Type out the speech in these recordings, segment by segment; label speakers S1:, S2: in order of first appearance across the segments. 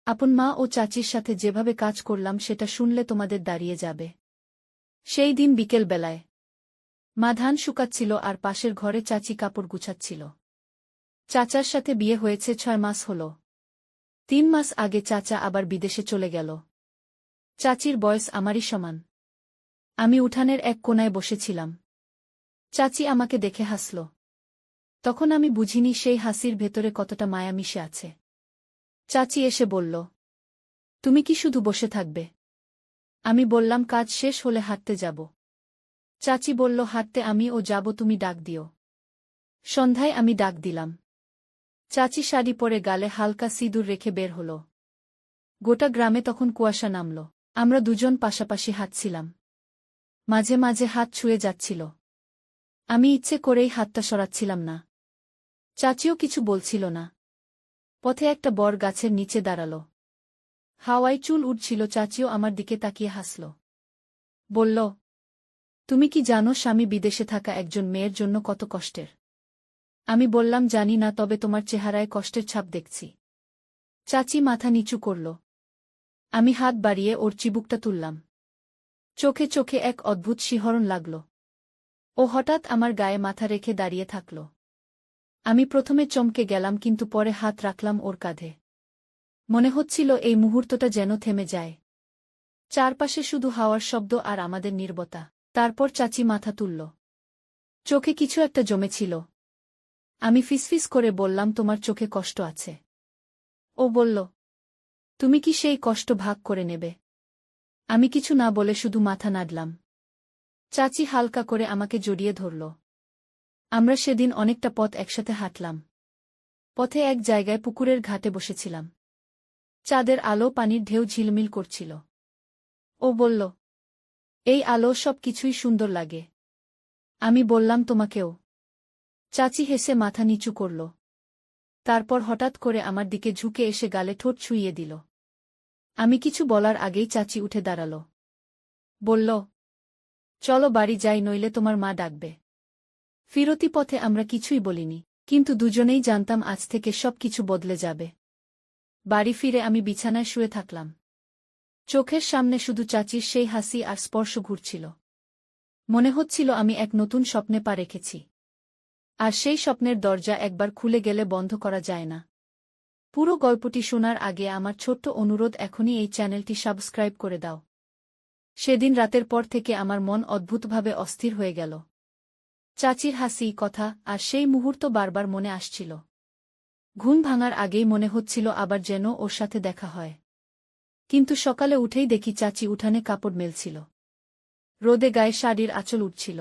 S1: আপন মা ও চাচির সাথে যেভাবে কাজ করলাম সেটা শুনলে তোমাদের দাঁড়িয়ে যাবে। সেই দিন বিকেল বেলায় মা ধান শুকাচ্ছিল আর পাশের ঘরে চাচি কাপড় গুছাচ্ছিল। চাচার সাথে বিয়ে হয়েছে 6 মাস হল। 3 মাস আগে চাচা আবার বিদেশে চলে গেল। চাচির বয়স আমারই সমান। আমি উঠানের এক কোণায় বসেছিলাম। চাচি আমাকে দেখে হাসল। তখন আমি বুঝিনি সেই হাসির ভেতরে কতটা মায়া মিশে আছে। চাচি এসে বলল, তুমি কি শুধু বসে থাকবে? আমি বললাম, কাজ শেষ হলে হাঁটতে যাব। চাচি বলল, হাঁটতে আমিও যাব, তুমি ডাক দিও। সন্ধ্যায় আমি ডাক দিলাম। চাচি শাড়ি পরে গালে হালকা সিঁদুর রেখে বের হল। গোটা গ্রামে তখন কুয়াশা নামল। আমরা দুজন পাশাপাশি হাঁটছিলাম। মাঝে মাঝে হাত ছুঁয়ে যাচ্ছিল। আমি ইচ্ছে করেই হাতটা সরাচ্ছিলাম না। চাচিও কিছু বলছিল না। পথে একটা বর গাছের নিচে দাঁড়াল। হাওয়ায় চুল উড়ছিল। চাচিও আমার দিকে তাকিয়ে হাসল। বলল, তুমি কি জানো স্বামী বিদেশে থাকা একজন মেয়ের জন্য কত কষ্টের? আমি বললাম, জানি না, তবে তোমার চেহারায় কষ্টের ছাপ দেখছি। চাচি মাথা নিচু করল। আমি হাত বাড়িয়ে ওর চিবুকটা তুললাম। চোখে চোখে এক অদ্ভুত শিহরণ লাগল। ও হঠাৎ আমার গায়ে মাথা রেখে দাঁড়িয়ে থাকল। আমি প্রথমে চমকে গেলাম, কিন্তু পরে হাত রাখলাম ওর কাঁধে। মনে হচ্ছিল এই মুহূর্তটা যেন থেমে যায়। চারপাশে শুধু হাওয়ার শব্দ আর আমাদের নীরবতা। তারপর চাচি মাথা তুলল। চোখে কিছু একটা জমেছিল। আমি ফিসফিস করে বললাম, তোমার চোখে কষ্ট আছে। ও বলল, তুমি কি সেই কষ্ট ভাগ করে নেবে? আমি কিছু না বলে শুধু মাথা নাড়লাম। চাচি হালকা করে আমাকে জড়িয়ে ধরল। আমরা সেদিন অনেকটা পথ একসাথে হাঁটলাম। পথে এক জায়গায় পুকুরের ঘাটে বসেছিলাম। চাঁদের আলো পানির ঢেউ ঝিলমিল করছিল। ও বলল, এই আলো সব কিছুই সুন্দর লাগে। আমি বললাম, তোমাকেও। চাচি হেসে মাথা নিচু করল। তারপর হঠাৎ করে আমার দিকে ঝুঁকে এসে গালে ঠোঁট ছুঁইয়ে দিল। আমি কিছু বলার আগেই চাচি উঠে দাঁড়াল। বলল, চলো বাড়ি যাই, নইলে তোমার মা ডাকবে। ফিরতি পথে আমরা কিছুই বলিনি, কিন্তু দুজনেই জানতাম আজ থেকে সব কিছু বদলে যাবে। বাড়ি ফিরে আমি বিছানায় শুয়ে থাকলাম। চোখের সামনে শুধু চাচির সেই হাসি আর স্পর্শ ঘুরছিল। মনে হচ্ছিল আমি এক নতুন স্বপ্নে পা রেখেছি। আর সেই স্বপ্নের দরজা একবার খুলে গেলে বন্ধ করা যায় না। পুরো গল্পটি শোনার আগে আমার ছোট্ট অনুরোধ, এখনই এই চ্যানেলটি সাবস্ক্রাইব করে দাও। সেদিন রাতের পর থেকে আমার মন অদ্ভুতভাবে অস্থির হয়ে গেল। চাচির হাসি, কথা আর সেই মুহূর্ত বারবার মনে আসছিল। ঘুম ভাঙার আগেই মনে হচ্ছিল আবার যেন ওর সাথে দেখা হয়। কিন্তু সকালে উঠেই দেখি চাচি উঠানে কাপড় মেলছিল। রোদে গায়ে শাড়ির আঁচল উঠছিল।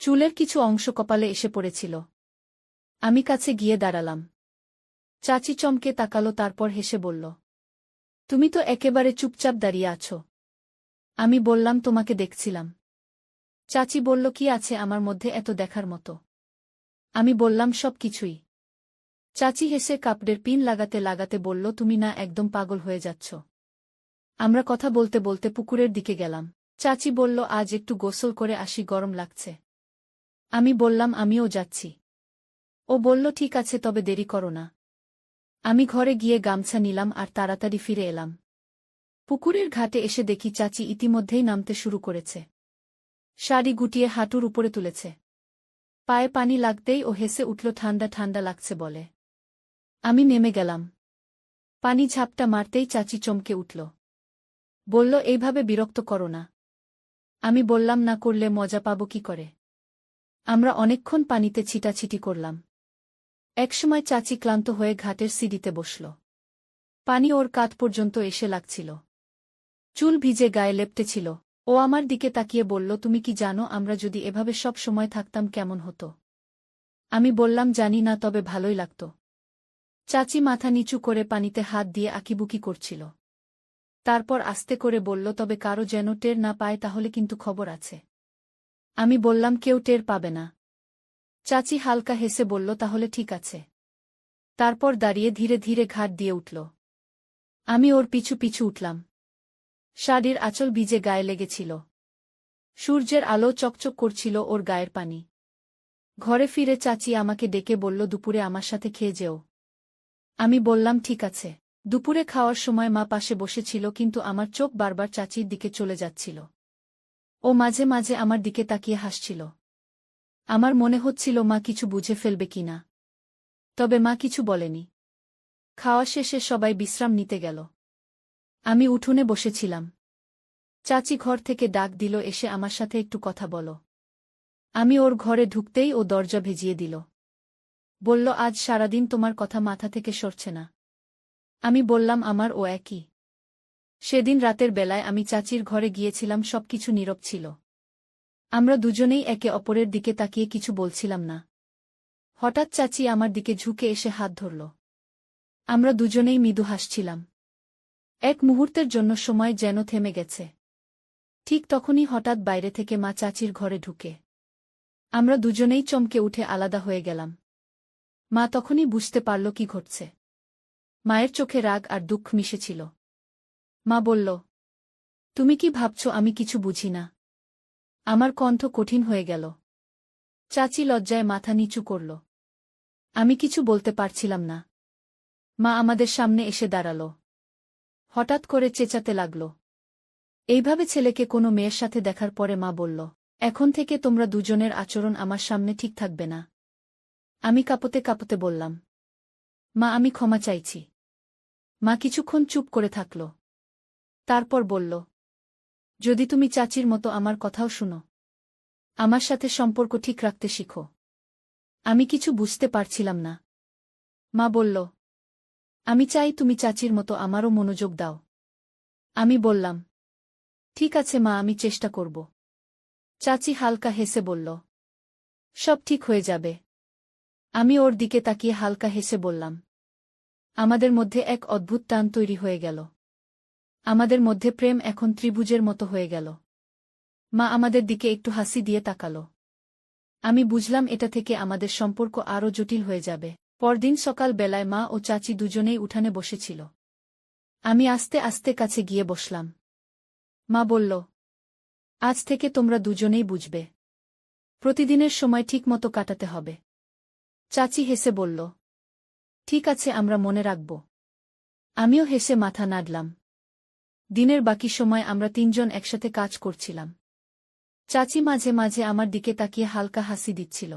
S1: চুলের কিছু অংশ কপালে এসে পড়েছিল। আমি কাছে গিয়ে দাঁড়ালাম। চাচি চমকে তাকালো, তারপর হেসে বলল, তুমি তো একেবারে চুপচাপ দাঁড়িয়ে আছো। আমি বললাম, তোমাকে দেখছিলাম। চাচি বলল, কি আছে আমার মধ্যে এত দেখার মতো? আমি বললাম, সব কিছুই। চাচি হেসে কাপড়ের পিন লাগাতে লাগাতে বলল, তুমি না একদম পাগল হয়ে যাচ্ছ? আমরা কথা বলতে বলতে পুকুরের দিকে গেলাম। চাচি বলল, আজ একটু গোসল করে আসি, গরম লাগছে। আমি বললাম, আমিও যাচ্ছি। ও বলল, ঠিক আছে, তবে দেরি করো না। আমি ঘরে গিয়ে গামছা নিলাম আর তাড়াতাড়ি ফিরে এলাম। পুকুরের ঘাটে এসে দেখি চাচি ইতিমধ্যেই নামতে শুরু করেছে। শাড়ি গুটিয়ে হাঁটুর উপরে তুলেছে। পায়ে পানি লাগতেই ও হেসে উঠল, ঠান্ডা ঠান্ডা লাগছে বলে। আমি নেমে গেলাম। পানি ঝাপটা মারতেই চাচি চমকে উঠল। বলল, এইভাবে বিরক্ত করো না। আমি বললাম, না করলে মজা পাবো কি করে? আমরা অনেকক্ষণ পানিতে ছিটাছিটি করলাম। একসময় চাচি ক্লান্ত হয়ে ঘাটের সিঁড়িতে বসল। পানি ওর কাঁধ পর্যন্ত এসে লাগছিল। চুল ভিজে গায়ে লেপ্টেছিল। ও আমার দিকে তাকিয়ে বলল, তুমি কি জানো আমরা যদি এভাবে সব সময় থাকতাম কেমন হতো? আমি বললাম, জানি না, তবে ভালোই লাগত। চাচি মাথা নিচু করে পানিতে হাত দিয়ে আঁকিবুকি করছিল। তারপর আস্তে করে বলল, তবে কারো যেন টের না পায়, তাহলে কিন্তু খবর আছে। আমি বললাম, কেউ টের পাবে না। চাচি হালকা হেসে বলল, তাহলে ঠিক আছে। তারপর দাঁড়িয়ে ধীরে ধীরে ঘাট দিয়ে উঠল। আমি ওর পিছু পিছু উঠলাম। শাড়ির আঁচল ভিজে গায়ে লেগেছিল। সূর্যের আলো চকচক করছিল ওর গায়ের পানি। ঘরে ফিরে চাচি আমাকে ডেকে বলল, দুপুরে আমার সাথে খেয়ে যেও। আমি বললাম, ঠিক আছে। দুপুরে খাওয়ার সময় মা পাশে বসেছিল, কিন্তু আমার চোখ বারবার চাচির দিকে চলে যাচ্ছিল। ও মাঝে মাঝে আমার দিকে তাকিয়ে হাসছিল। আমার মনে হচ্ছিল মা কিছু বুঝে ফেলবে কিনা। তবে মা কিছু বলেনি। খাওয়া শেষে সবাই বিশ্রাম নিতে গেল। আমি উঠোনে বসেছিলাম। চাচি ঘর থেকে ডাক দিল, এসে আমার সাথে একটু কথা বলো। আমি ওর ঘরে ঢুকতেই ও দরজা ভেজিয়ে দিল। বলল, আজ সারাদিন তোমার কথা মাথা থেকে সরছে না। আমি বললাম, আমার ও একই। সেদিন রাতের বেলায় আমি চাচির ঘরে গিয়েছিলাম, সবকিছু নীরব ছিল। আমরা দুজনেই একে অপরের দিকে তাকিয়ে কিছু বলছিলাম না। হঠাৎ চাচি আমার দিকে ঝুঁকে এসে হাত ধরল। আমরা দুজনেই মৃদু হাসছিলাম। এক মুহূর্তের জন্য সময় যেন থেমে গেছে। ঠিক তখনই হঠাৎ বাইরে থেকে মা চাচির ঘরে ঢুকে। আমরা দুজনেই চমকে উঠে আলাদা হয়ে গেলাম। মা তখনই বুঝতে পারল কি ঘটছে। মায়ের চোখে রাগ আর দুঃখ মিশেছিল। মা বলল, তুমি কি ভাবছ আমি কিছু বুঝি না? আমার কণ্ঠ কঠিন হয়ে গেল। চাচি লজ্জায় মাথা নিচু করল। আমি কিছু বলতে পারছিলাম না। মা আমাদের সামনে এসে দাঁড়াল। হঠাৎ করে চেঁচাতে লাগল। এইভাবে ছেলেকে কোনো মেয়ের সাথে দেখার পরে মা বলল, এখন থেকে তোমরা দুজনের আচরণ আমার সামনে ঠিক থাকবে না। আমি কাঁপতে কাঁপতে বললাম, মা, আমি ক্ষমা চাইছি। মা কিছুক্ষণ চুপ করে থাকল। তারপর বলল, যদি তুমি চাচির মতো আমার কথাও শুনো, আমার সাথে সম্পর্ক ঠিক রাখতে শিখো। আমি কিছু বুঝতে পারছিলাম না। মা বলল, আমি চাই তুমি চাচির মতো আমারও মনোযোগ দাও। আমি বললাম, ঠিক আছে মা, আমি চেষ্টা করব। চাচি হালকা হেসে বলল, সব ঠিক হয়ে যাবে। আমি ওর দিকে তাকিয়ে হালকা হেসে বললাম, আমাদের মধ্যে এক অদ্ভুত টান তৈরি হয়ে গেল। আমাদের মধ্যে প্রেম এখন ত্রিভুজের মতো হয়ে গেল। মা আমাদের দিকে একটু হাসি দিয়ে তাকাল। আমি বুঝলাম এটা থেকে আমাদের সম্পর্ক আরও জটিল হয়ে যাবে। পরদিন সকাল বেলায় মা ও চাচি দুজনেই উঠানে বসেছিল। আমি আস্তে আস্তে কাছে গিয়ে বসলাম। মা বলল, আজ থেকে তোমরা দুজনেই বুঝবে। প্রতিদিনের সময় ঠিকমতো কাটাতে হবে। চাচি হেসে বলল, ঠিক আছে, আমরা মনে রাখব। আমিও হেসে মাথা নাড়লাম। দিনের বাকি সময় আমরা তিনজন একসাথে কাজ করছিলাম। চাচি মাঝে মাঝে আমার দিকে তাকিয়ে হালকা হাসি দিচ্ছিল।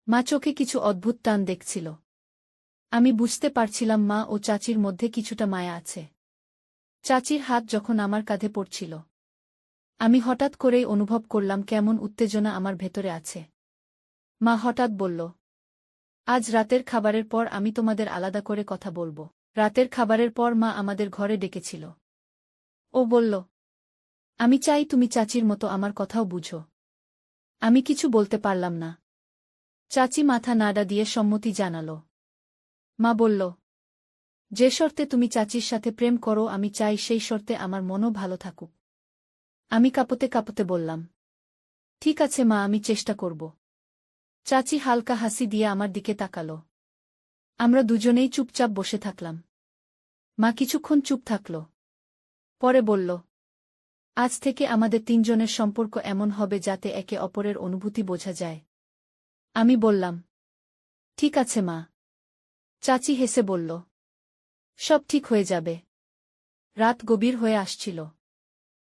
S1: মা চোখে কিছু অদ্ভুত টান দেখছিল। আমি বুঝতে পারছিলাম মা ও চাচির মধ্যে কিছুটা মায়া আছে। চাচির হাত যখন আমার কাঁধে পড়ছিল, আমি হঠাৎ করেই অনুভব করলাম কেমন উত্তেজনা আমার ভেতরে আছে। মা হঠাৎ বলল, আজ রাতের খাবারের পর আমি তোমাদের আলাদা করে কথা বলবো। রাতের খাবারের পর মা আমাদের ঘরে ডেকেছিল। ও বলল, আমি চাই তুমি চাচির মতো আমার কথাও বুঝো। আমি কিছু বলতে পারলাম না। চাচি মাথা নাড়া দিয়ে সম্মতি জানাল। মা বলল, যে শর্তে তুমি চাচির সাথে প্রেম করো, আমি চাই সেই শর্তে আমার মনও ভালো থাকুক। আমি কাঁপতে কাঁপতে বললাম, ঠিক আছে মা, আমি চেষ্টা করব। চাচি হালকা হাসি দিয়ে আমার দিকে তাকাল। আমরা দুজনেই চুপচাপ বসে থাকলাম। মা কিছুক্ষণ চুপ থাকল। পরে বলল, আজ থেকে আমাদের তিনজনের সম্পর্ক এমন হবে যাতে একে অপরের অনুভূতি বোঝা যায়। আমি বললাম, ঠিক আছে মা। চাচি হেসে বলল, সব ঠিক হয়ে যাবে। রাত গভীর হয়ে আসছিল।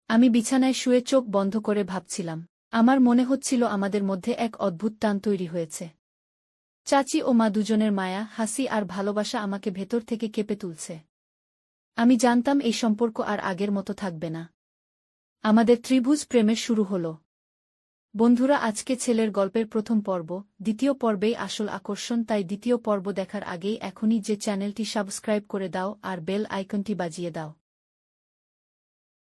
S1: আমি বিছানায় শুয়ে চোখ বন্ধ করে ভাবছিলাম। আমার মনে হচ্ছিল আমাদের মধ্যে এক অদ্ভুত টান তৈরি হয়েছে। চাচি ও মা দুজনের মায়া, হাসি আর ভালোবাসা আমাকে ভেতর থেকে কেঁপে তুলছে। আমি জানতাম এই সম্পর্ক আর আগের মতো থাকবে না। আমাদের ত্রিভুজ প্রেমের শুরু হল। বন্ধুরা, আজকে ছেলের গল্পের প্রথম পর্ব। দ্বিতীয় পর্বেই আসল আকর্ষণ, তাই দ্বিতীয় পর্ব দেখার আগেই এখনই যে চ্যানেলটি সাবস্ক্রাইব করে দাও আর বেল আইকনটি বাজিয়ে দাও।